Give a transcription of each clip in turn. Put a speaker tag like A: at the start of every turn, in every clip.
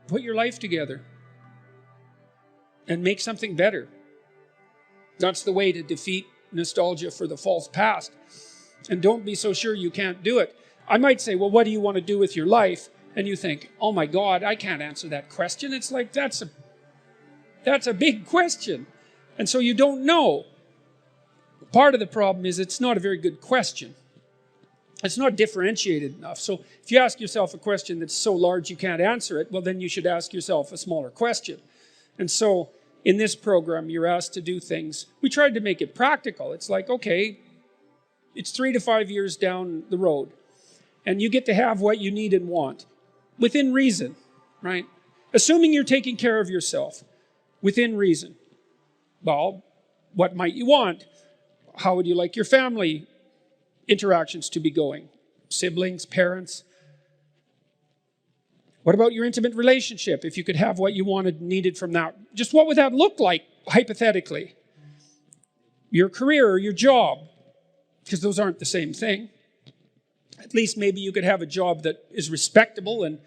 A: Put your life together and make something better. That's the way to defeat nostalgia for the false past. And don't be so sure you can't do it. I might say, well, what do you want to do with your life? And you think, oh my God, I can't answer that question. It's like, that's a big question. And so you don't know. Part of the problem is it's not a very good question. It's not differentiated enough. So if you ask yourself a question that's so large you can't answer it, well, then you should ask yourself a smaller question. And so in this program, you're asked to do things. We tried to make it practical. It's like, okay, it's 3 to 5 years down the road, and you get to have what you need and want within reason, right? Assuming you're taking care of yourself within reason. Well, what might you want? How would you like your family interactions to be going? Siblings, parents? What about your intimate relationship? If you could have what you wanted and needed from that, just what would that look like, hypothetically? Your career or your job, because those aren't the same thing. At least maybe you could have a job that is respectable and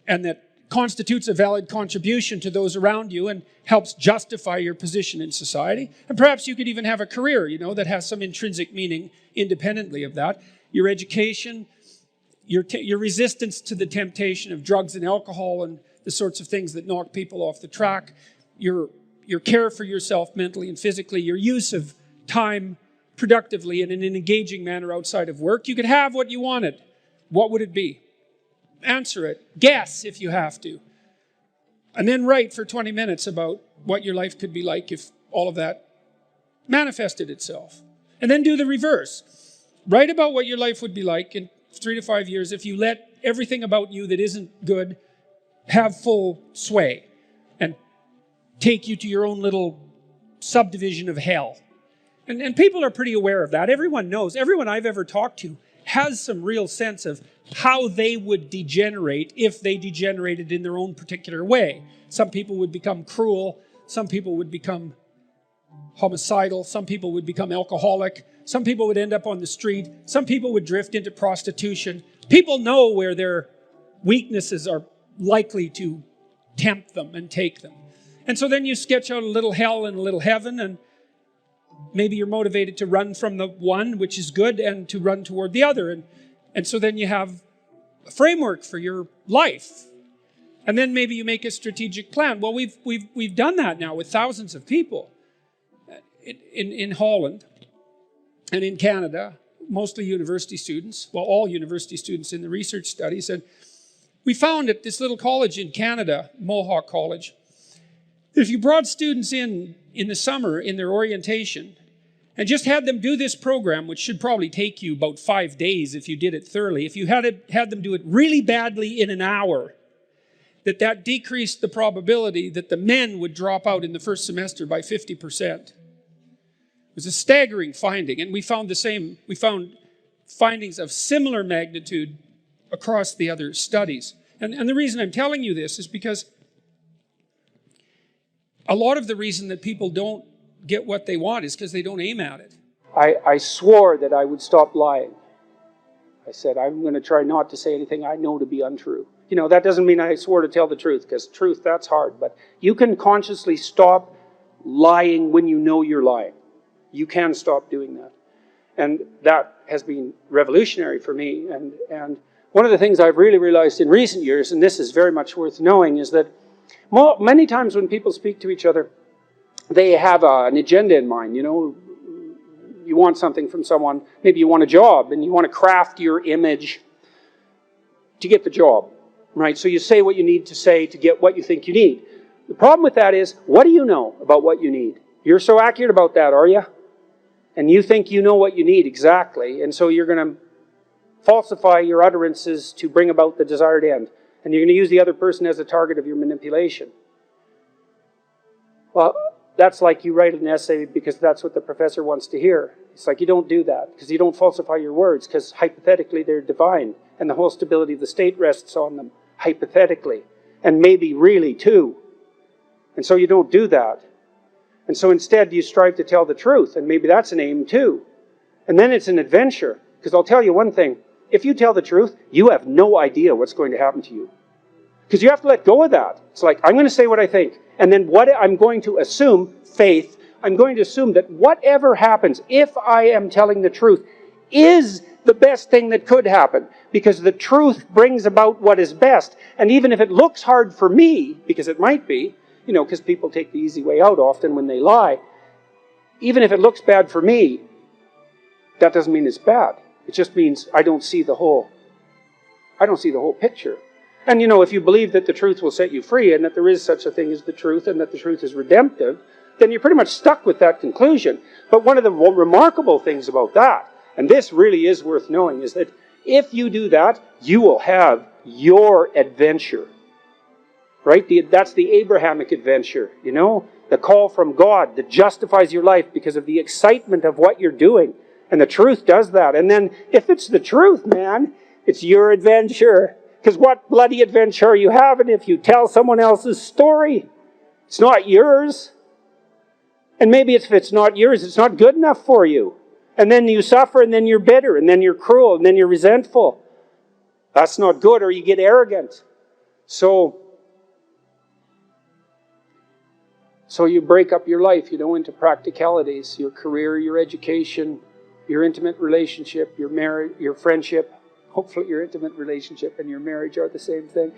A: that constitutes a valid contribution to those around you and helps justify your position in society. And perhaps you could even have a career, that has some intrinsic meaning independently of that. Your education, your resistance to the temptation of drugs and alcohol and the sorts of things that knock people off the track, your care for yourself mentally and physically, your use of time productively and in an engaging manner outside of work. You could have what you wanted. What would it be? Answer it. Guess if you have to. And then write for 20 minutes about what your life could be like if all of that manifested itself. And then do the reverse. Write about what your life would be like in 3 to 5 years if you let everything about you that isn't good have full sway and take you to your own little subdivision of hell. And people are pretty aware of that. Everyone knows. Everyone I've ever talked to has some real sense of how they would degenerate if they degenerated in their own particular way. Some people would become cruel. Some people would become homicidal. Some people would become alcoholic. Some people would end up on the street. Some people would drift into prostitution. People know where their weaknesses are likely to tempt them and take them. And so then you sketch out a little hell and a little heaven, and maybe you're motivated to run from the one, which is good, and to run toward the other. And so then you have a framework for your life. And then maybe you make a strategic plan. Well, we've done that now with thousands of people in Holland and in Canada, mostly university students, well, all university students in the research studies. And we found at this little college in Canada, Mohawk College, that if you brought students in the summer in their orientation and just had them do this program, which should probably take you about 5 days if you did it thoroughly, if you had them do it really badly in an hour, that decreased the probability that the men would drop out in the first semester by 50%. It was a staggering finding, and we found the same. We found findings of similar magnitude across the other studies. And the reason I'm telling you this is because a lot of the reason that people don't get what they want is because they don't aim at it.
B: I swore that I would stop lying. I said, I'm going to try not to say anything I know to be untrue. That doesn't mean I swore to tell the truth, because truth, that's hard. But you can consciously stop lying when you know you're lying. You can stop doing that. And that has been revolutionary for me. And one of the things I've really realized in recent years, and this is very much worth knowing, is that many times when people speak to each other, they have an agenda in mind. You want something from someone. Maybe you want a job, and you want to craft your image to get the job, right? So you say what you need to say to get what you think you need. The problem with that is, what do you know about what you need? You're so accurate about that, are you? And you think you know what you need exactly, and so you're going to falsify your utterances to bring about the desired end. And you're going to use the other person as a target of your manipulation. Well, that's like you write an essay because that's what the professor wants to hear. It's like you don't do that because you don't falsify your words, because hypothetically they're divine and the whole stability of the state rests on them, hypothetically, and maybe really too. And so you don't do that. And so instead you strive to tell the truth, and maybe that's an aim too. And then it's an adventure, because I'll tell you one thing. If you tell the truth, you have no idea what's going to happen to you. Because you have to let go of that. It's like, I'm going to say what I think. And then what I'm going to assume, faith, I'm going to assume that whatever happens, if I am telling the truth, is the best thing that could happen. Because the truth brings about what is best. And even if it looks hard for me, because it might be, because people take the easy way out often when they lie, even if it looks bad for me, that doesn't mean it's bad. It just means I don't see the whole picture. And if you believe that the truth will set you free and that there is such a thing as the truth and that the truth is redemptive, then you're pretty much stuck with that conclusion. But one of the remarkable things about that, and this really is worth knowing, is that if you do that, you will have your adventure. Right? That's the Abrahamic adventure, the call from God that justifies your life because of the excitement of what you're doing. And the truth does that. And then if it's the truth, man, it's your adventure. Because what bloody adventure are you having if you tell someone else's story? It's not yours. And maybe if it's not yours, it's not good enough for you. And then you suffer, and then you're bitter, and then you're cruel, and then you're resentful. That's not good, or you get arrogant. So you break up your life, into practicalities, your career, your education, your intimate relationship, your marriage, your friendship. Hopefully your intimate relationship and your marriage are the same thing.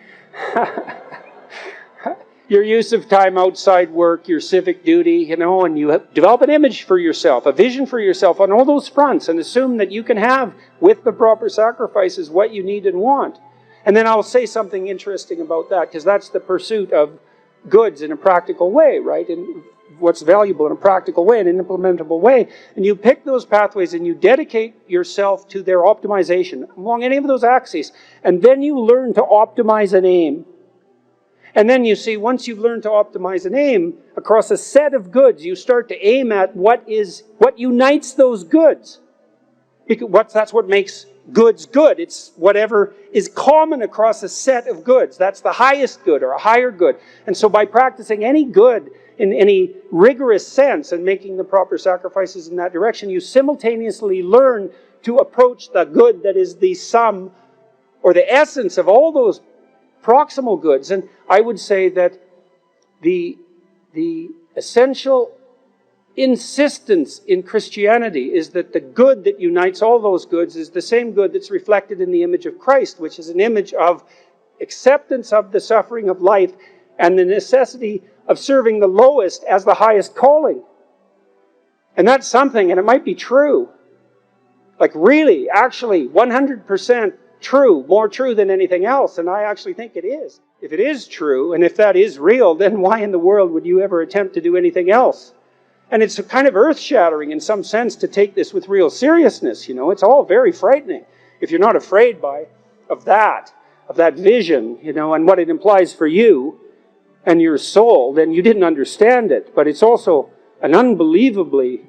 B: Your use of time outside work, your civic duty, and you develop an image for yourself, a vision for yourself on all those fronts, and assume that you can have, with the proper sacrifices, what you need and want. And then I'll say something interesting about that, because that's the pursuit of goods in a practical way, right? And what's valuable in a practical way, in an implementable way. And you pick those pathways and you dedicate yourself to their optimization along any of those axes. And then you learn to optimize an aim. And then you see, once you've learned to optimize an aim across a set of goods, you start to aim at what unites those goods. Because that's what makes goods good. It's whatever is common across a set of goods. That's the highest good or a higher good. And so by practicing any good in any rigorous sense and making the proper sacrifices in that direction, you simultaneously learn to approach the good that is the sum or the essence of all those proximal goods. And I would say that the essential insistence in Christianity is that the good that unites all those goods is the same good that's reflected in the image of Christ, which is an image of acceptance of the suffering of life and the necessity of serving the lowest as the highest calling. And that's something, and it might be true, like really, actually, 100% true, more true than anything else, and I actually think it is. If it is true, and if that is real, then why in the world would you ever attempt to do anything else? And it's kind of earth-shattering in some sense to take this with real seriousness, It's all very frightening. If you're not afraid of that vision, and what it implies for you and your soul, then you didn't understand it. But it's also an unbelievably,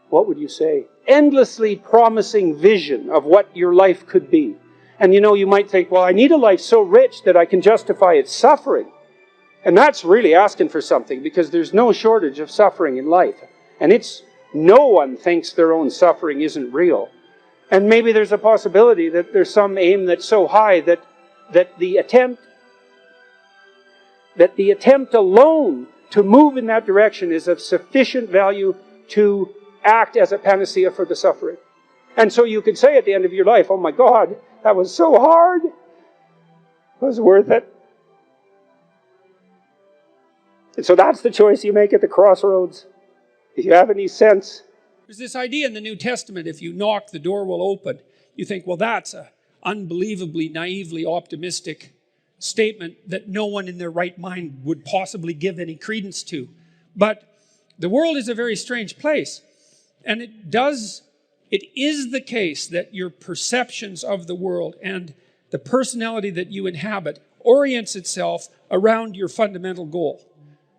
B: what would you say, endlessly promising vision of what your life could be. And you might think, well, I need a life so rich that I can justify its suffering. And that's really asking for something, because there's no shortage of suffering in life. And no one thinks their own suffering isn't real. And maybe there's a possibility that there's some aim that's so high that the attempt alone to move in that direction is of sufficient value to act as a panacea for the suffering. And so you could say at the end of your life, oh my God, that was so hard. It was worth it. And so that's the choice you make at the crossroads. If you have any sense.
A: There's this idea in the New Testament, if you knock, the door will open. You think, well, that's an unbelievably, naively optimistic statement that no one in their right mind would possibly give any credence to. But the world is a very strange place. And it is the case that your perceptions of the world and the personality that you inhabit orients itself around your fundamental goal.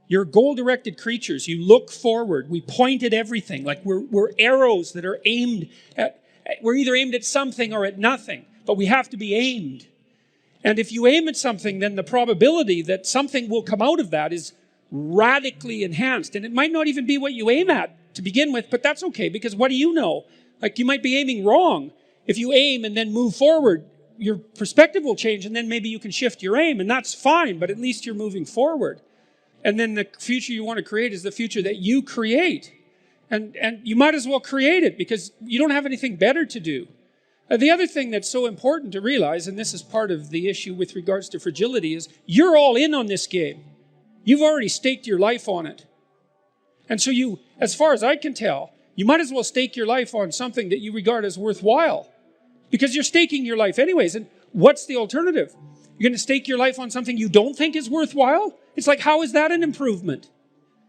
A: You're goal-directed creatures. You look forward. We point at everything. Like we're arrows that are aimed at, we're either aimed at something or at nothing, but we have to be aimed. And if you aim at something, then the probability that something will come out of that is radically enhanced. And it might not even be what you aim at to begin with, but that's okay, because what do you know? Like, you might be aiming wrong. If you aim and then move forward, your perspective will change, and then maybe you can shift your aim, and that's fine, but at least you're moving forward. And then the future you want to create is the future that you create. And you might as well create it, because you don't have anything better to do. The other thing that's so important to realize, and this is part of the issue with regards to fragility, is you're all in on this game. You've already staked your life on it. And so you, as far as I can tell, you might as well stake your life on something that you regard as worthwhile. Because you're staking your life anyways. And what's the alternative? You're going to stake your life on something you don't think is worthwhile? It's like, how is that an improvement?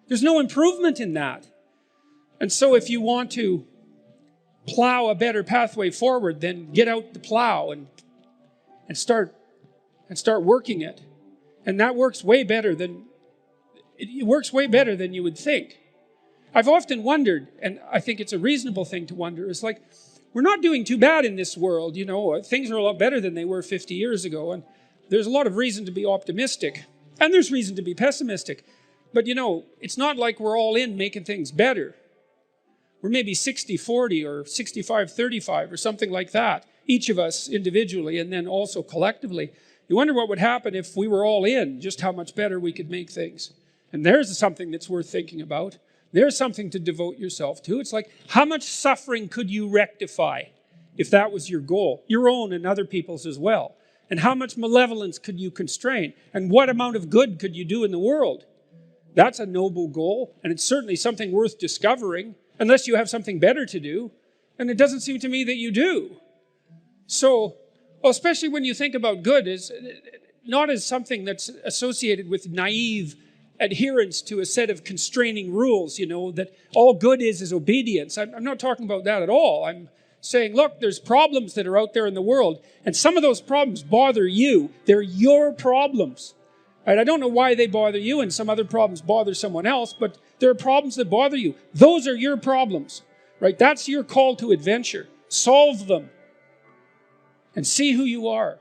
A: There's no improvement in that. And so if you want to plow a better pathway forward, then get out the plow and start working it. And that works way better than you would think. I've often wondered, and I think it's a reasonable thing to wonder, is like, we're not doing too bad in this world, you know, things are a lot better than they were 50 years ago, and there's a lot of reason to be optimistic, and there's reason to be pessimistic. But you know, it's not like we're all in making things better. We're maybe 60-40 or 65-35 or something like that, each of us individually and then also collectively. You wonder what would happen if we were all in, just how much better we could make things. And there's something that's worth thinking about. There's something to devote yourself to. It's like, how much suffering could you rectify if that was your goal? Your own and other people's as well. And how much malevolence could you constrain? And what amount of good could you do in the world? That's a noble goal, and it's certainly something worth discovering, unless you have something better to do. And it doesn't seem to me that you do. So, well, especially when you think about good, is not as something that's associated with naive adherence to a set of constraining rules, you know, that all good is obedience. I'm not talking about that at all. I'm saying, look, there's problems that are out there in the world, and some of those problems bother you. They're your problems. Right? I don't know why they bother you, and some other problems bother someone else, but there are problems that bother you. Those are your problems. Right? That's your call to adventure. Solve them and see who you are.